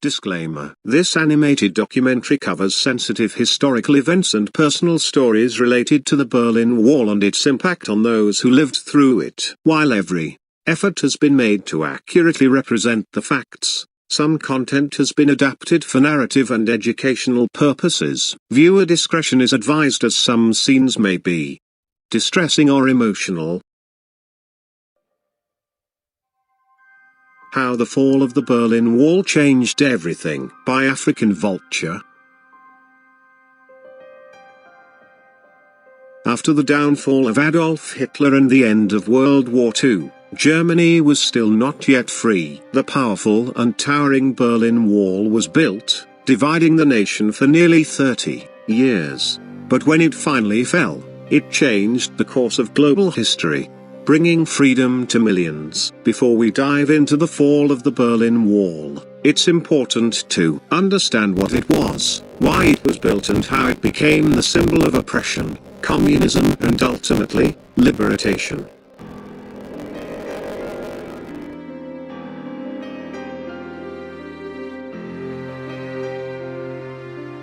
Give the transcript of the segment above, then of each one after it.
Disclaimer: this animated documentary covers sensitive historical events and personal stories related to the Berlin Wall and its impact on those who lived through it. While every effort has been made to accurately represent the facts, some content has been adapted for narrative and educational purposes. Viewer discretion is advised, as some scenes may be distressing or emotional. How the Fall of the Berlin Wall Changed Everything, by African Vulture. After the downfall of Adolf Hitler and the end of World War II, Germany was still not yet free. The powerful and towering Berlin Wall was built, dividing the nation for nearly 30 years. But when it finally fell, it changed the course of global history, bringing freedom to millions. Before we dive into the fall of the Berlin Wall, it's important to understand what it was, why it was built, and how it became the symbol of oppression, communism, and ultimately, liberation.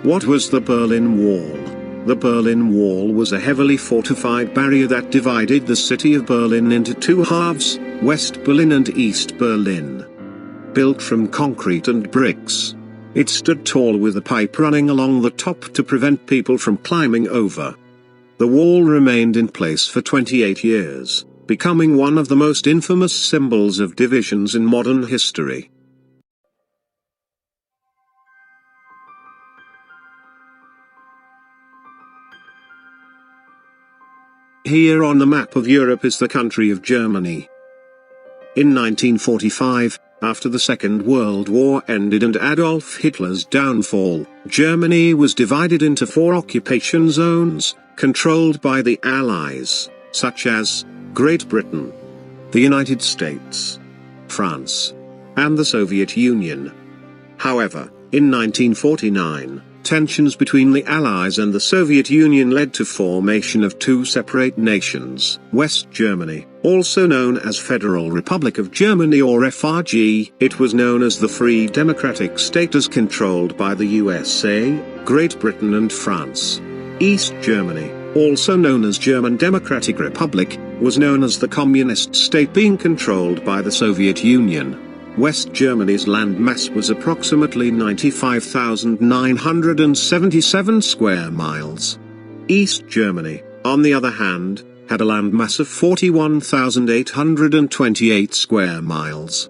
What was the Berlin Wall? The Berlin Wall was a heavily fortified barrier that divided the city of Berlin into two halves, West Berlin and East Berlin. Built from concrete and bricks, it stood tall with a pipe running along the top to prevent people from climbing over. The wall remained in place for 28 years, becoming one of the most infamous symbols of divisions in modern history. Here on the map of Europe is the country of Germany. In 1945, after the Second World War ended and Adolf Hitler's downfall, Germany was divided into 4 occupation zones, controlled by the Allies, such as Great Britain, the United States, France, and the Soviet Union. However, in 1949, tensions between the Allies and the Soviet Union led to formation of 2 separate nations. West Germany, also known as Federal Republic of Germany or FRG, it was known as the Free Democratic State, as controlled by the USA, Great Britain and France. East Germany, also known as German Democratic Republic, was known as the Communist State, being controlled by the Soviet Union. West Germany's landmass was approximately 95,977 square miles. East Germany, on the other hand, had a landmass of 41,828 square miles.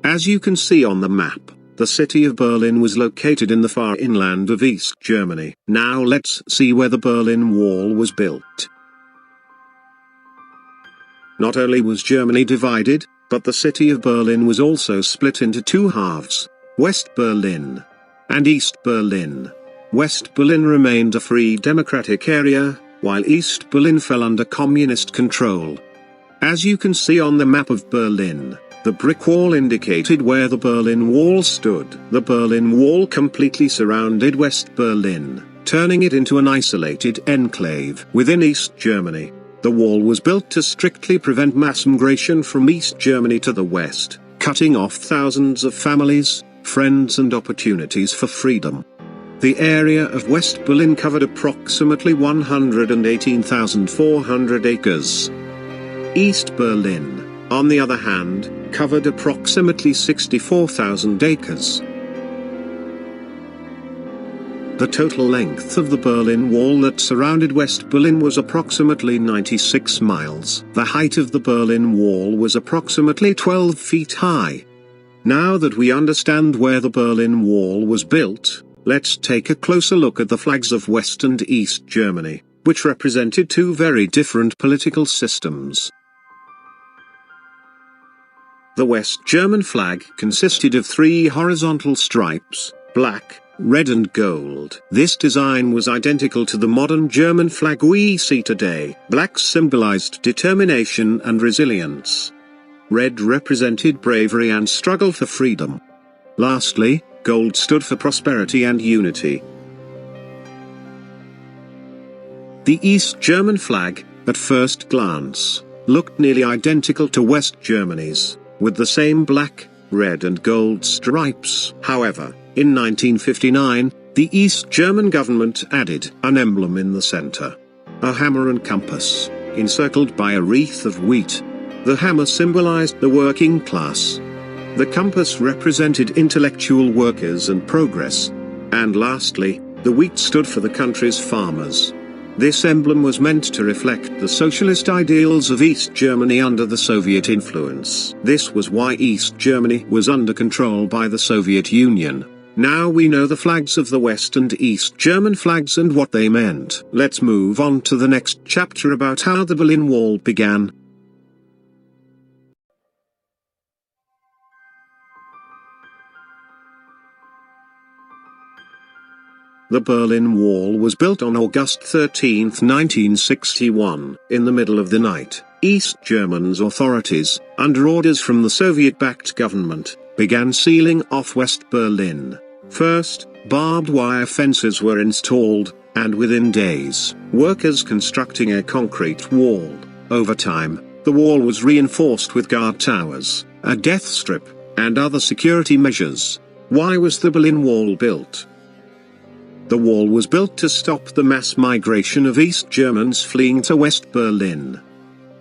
As you can see on the map, the city of Berlin was located in the far inland of East Germany. Now let's see where the Berlin Wall was built. Not only was Germany divided, but the city of Berlin was also split into 2 halves, West Berlin and East Berlin. West Berlin remained a free democratic area, while East Berlin fell under communist control. As you can see on the map of Berlin, the brick wall indicated where the Berlin Wall stood. The Berlin Wall completely surrounded West Berlin, turning it into an isolated enclave within East Germany. The wall was built to strictly prevent mass migration from East Germany to the west, cutting off thousands of families, friends and opportunities for freedom. The area of West Berlin covered approximately 118,400 acres. East Berlin, on the other hand, covered approximately 64,000 acres. The total length of the Berlin Wall that surrounded West Berlin was approximately 96 miles. The height of the Berlin Wall was approximately 12 feet high. Now that we understand where the Berlin Wall was built, let's take a closer look at the flags of West and East Germany, which represented 2 very different political systems. The West German flag consisted of 3 horizontal stripes, black, red and gold. This design was identical to the modern German flag we see today. Black symbolized determination and resilience. Red represented bravery and struggle for freedom. Lastly, gold stood for prosperity and unity. The East German flag, at first glance, looked nearly identical to West Germany's, with the same black, red and gold stripes. However, in 1959, the East German government added an emblem in the center. A hammer and compass, encircled by a wreath of wheat. The hammer symbolized the working class. The compass represented intellectual workers and progress. And lastly, the wheat stood for the country's farmers. This emblem was meant to reflect the socialist ideals of East Germany under the Soviet influence. This was why East Germany was under control by the Soviet Union. Now we know the flags of the West and East German flags and what they meant. Let's move on to the next chapter about how the Berlin Wall began. The Berlin Wall was built on August 13, 1961. In the middle of the night, East Germany's authorities, under orders from the Soviet-backed government, began sealing off West Berlin. First, barbed wire fences were installed, and within days, workers constructing a concrete wall. Over time, the wall was reinforced with guard towers, a death strip, and other security measures. Why was the Berlin Wall built? The wall was built to stop the mass migration of East Germans fleeing to West Berlin.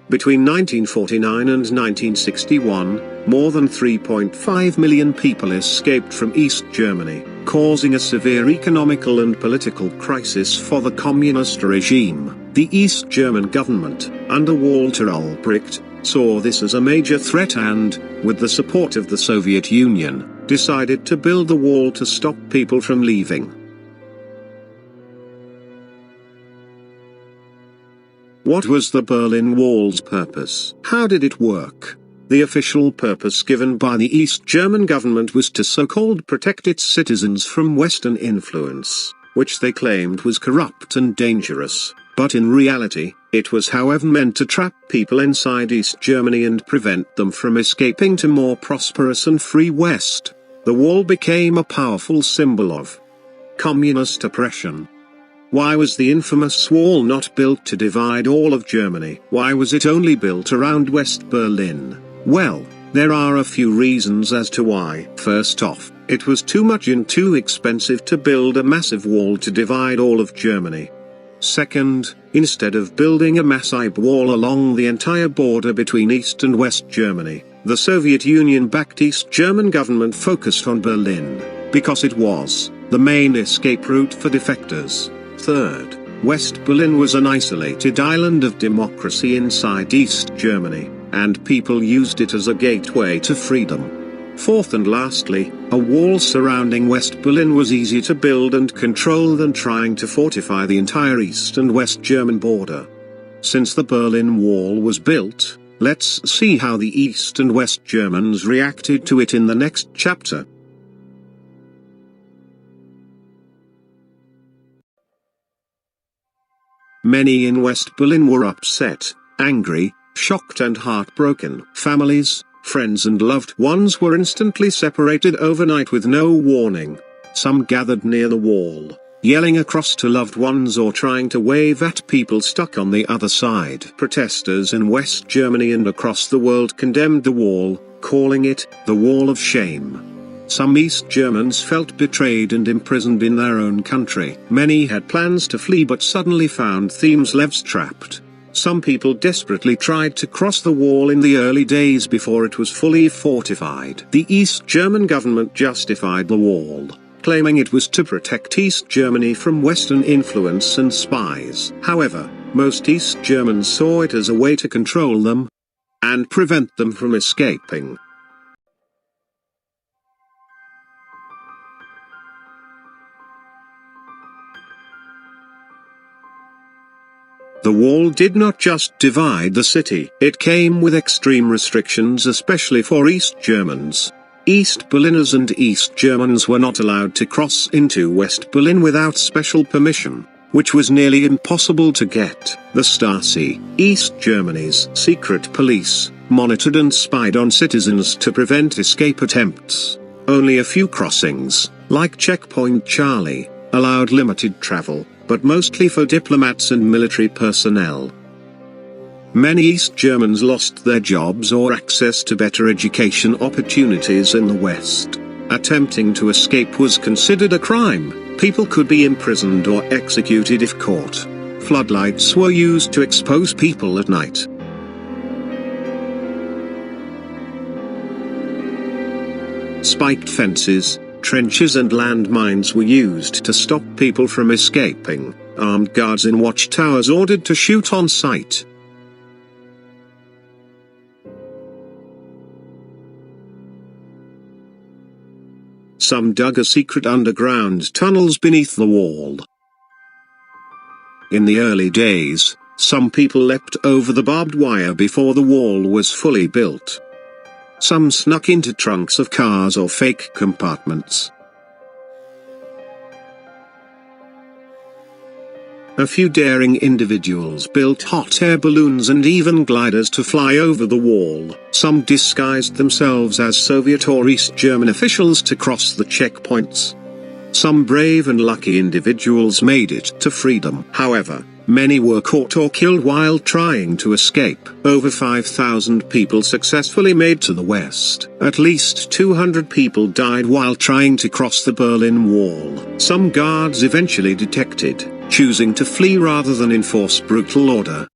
Between 1949 and 1961, more than 3.5 million people escaped from East Germany, causing a severe economical and political crisis for the communist regime. The East German government, under Walter Ulbricht, saw this as a major threat and, with the support of the Soviet Union, decided to build the wall to stop people from leaving. What was the Berlin Wall's purpose? How did it work? The official purpose given by the East German government was to so-called protect its citizens from Western influence, which they claimed was corrupt and dangerous, but in reality, it was however meant to trap people inside East Germany and prevent them from escaping to more prosperous and free West. The wall became a powerful symbol of communist oppression. Why was the infamous wall not built to divide all of Germany? Why was it only built around West Berlin? Well, there are a few reasons as to why. First off, it was too much and too expensive to build a massive wall to divide all of Germany. Second, instead of building a massive wall along the entire border between East and West Germany, the Soviet Union-backed East German government focused on Berlin, because it was the main escape route for defectors. Third, West Berlin was an isolated island of democracy inside East Germany, and people used it as a gateway to freedom. Fourth and lastly, a wall surrounding West Berlin was easier to build and control than trying to fortify the entire East and West German border. Since the Berlin Wall was built, let's see how the East and West Germans reacted to it in the next chapter. Many in West Berlin were upset, angry, shocked and heartbroken. Families, friends and loved ones were instantly separated overnight with no warning. Some gathered near the wall, yelling across to loved ones or trying to wave at people stuck on the other side. Protesters in West Germany and across the world condemned the wall, calling it the Wall of Shame. Some East Germans felt betrayed and imprisoned in their own country. Many had plans to flee but suddenly found themselves trapped. Some people desperately tried to cross the wall in the early days before it was fully fortified. The East German government justified the wall, claiming it was to protect East Germany from Western influence and spies. However, most East Germans saw it as a way to control them and prevent them from escaping. The wall did not just divide the city. It came with extreme restrictions, especially for East Germans. East Berliners and East Germans were not allowed to cross into West Berlin without special permission, which was nearly impossible to get. The Stasi, East Germany's secret police, monitored and spied on citizens to prevent escape attempts. Only a few crossings, like Checkpoint Charlie, allowed limited travel, but mostly for diplomats and military personnel. Many East Germans lost their jobs or access to better education opportunities in the West. Attempting to escape was considered a crime. People could be imprisoned or executed if caught. Floodlights were used to expose people at night. Spiked fences, trenches and landmines were used to stop people from escaping. Armed guards in watchtowers ordered to shoot on sight. Some dug a secret underground tunnels beneath the wall. In the early days, some people leapt over the barbed wire before the wall was fully built. Some snuck into trunks of cars or fake compartments. A few daring individuals built hot air balloons and even gliders to fly over the wall. Some disguised themselves as Soviet or East German officials to cross the checkpoints. Some brave and lucky individuals made it to freedom. However, many were caught or killed while trying to escape. Over 5,000 people successfully made to the West. At least 200 people died while trying to cross the Berlin Wall. Some guards eventually detected, choosing to flee rather than enforce brutal order.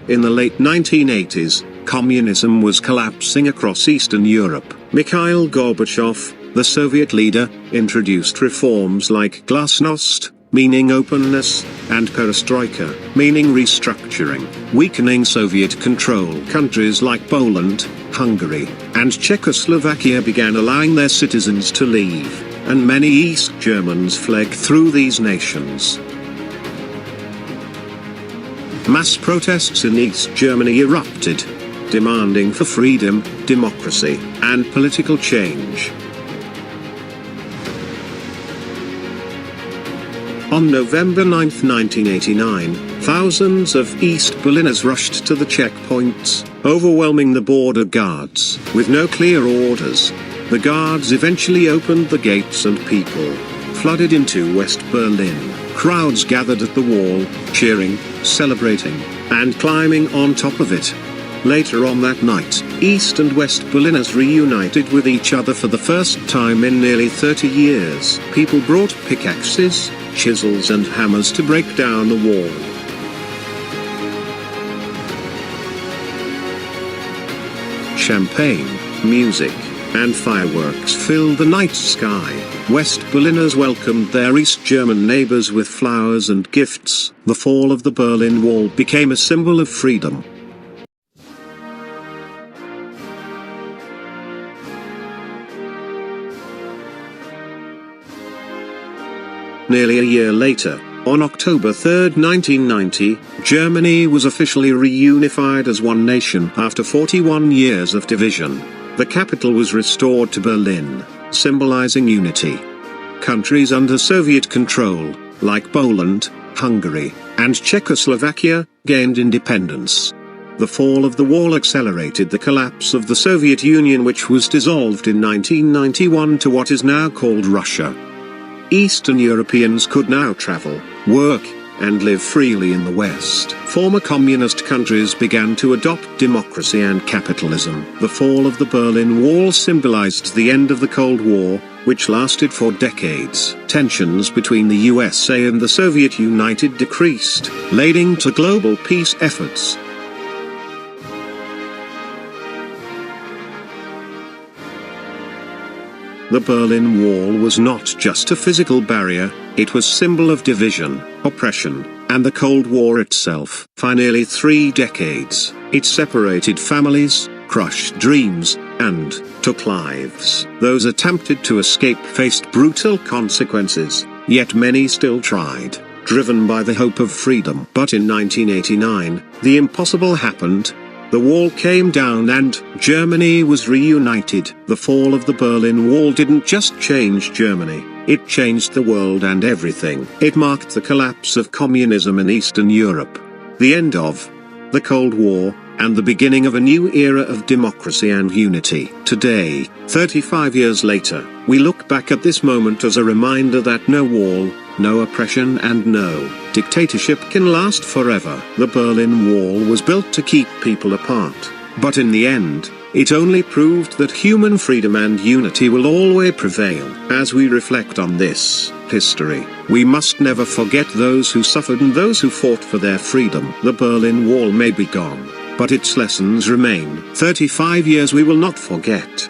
In the late 1980s, communism was collapsing across Eastern Europe. Mikhail Gorbachev, the Soviet leader, introduced reforms like glasnost, meaning openness, and perestroika, meaning restructuring, weakening Soviet control. Countries like Poland, Hungary, and Czechoslovakia began allowing their citizens to leave, and many East Germans fled through these nations. Mass protests in East Germany erupted, demanding for freedom, democracy, and political change. On November 9, 1989, thousands of East Berliners rushed to the checkpoints, overwhelming the border guards. With no clear orders, the guards eventually opened the gates and people flooded into West Berlin. Crowds gathered at the wall, cheering, celebrating, and climbing on top of it. Later on that night, East and West Berliners reunited with each other for the first time in nearly 30 years. People brought pickaxes, chisels and hammers to break down the wall. Champagne, music, and fireworks filled the night sky. West Berliners welcomed their East German neighbors with flowers and gifts. The fall of the Berlin Wall became a symbol of freedom. Nearly a year later, on October 3, 1990, Germany was officially reunified as one nation after 41 years of division. The capital was restored to Berlin, symbolizing unity. Countries under Soviet control, like Poland, Hungary, and Czechoslovakia, gained independence. The fall of the wall accelerated the collapse of the Soviet Union, which was dissolved in 1991 to what is now called Russia. Eastern Europeans could now travel, work, and live freely in the West. Former communist countries began to adopt democracy and capitalism. The fall of the Berlin Wall symbolized the end of the Cold War, which lasted for decades. Tensions between the USA and the Soviet Union decreased, leading to global peace efforts. The Berlin Wall was not just a physical barrier, it was symbol of division, oppression, and the Cold War itself. For nearly 3 decades, it separated families, crushed dreams, and took lives. Those attempted to escape faced brutal consequences, yet many still tried, driven by the hope of freedom. But in 1989, the impossible happened. The wall came down and Germany was reunited. The fall of the Berlin Wall didn't just change Germany, it changed the world and everything. It marked the collapse of communism in Eastern Europe, the end of the Cold War, and the beginning of a new era of democracy and unity. Today, 35 years later, we look back at this moment as a reminder that no wall, no oppression and no dictatorship can last forever. The Berlin Wall was built to keep people apart, but in the end, it only proved that human freedom and unity will always prevail. As we reflect on this history, we must never forget those who suffered and those who fought for their freedom. The Berlin Wall may be gone, but its lessons remain. 35 years we will not forget.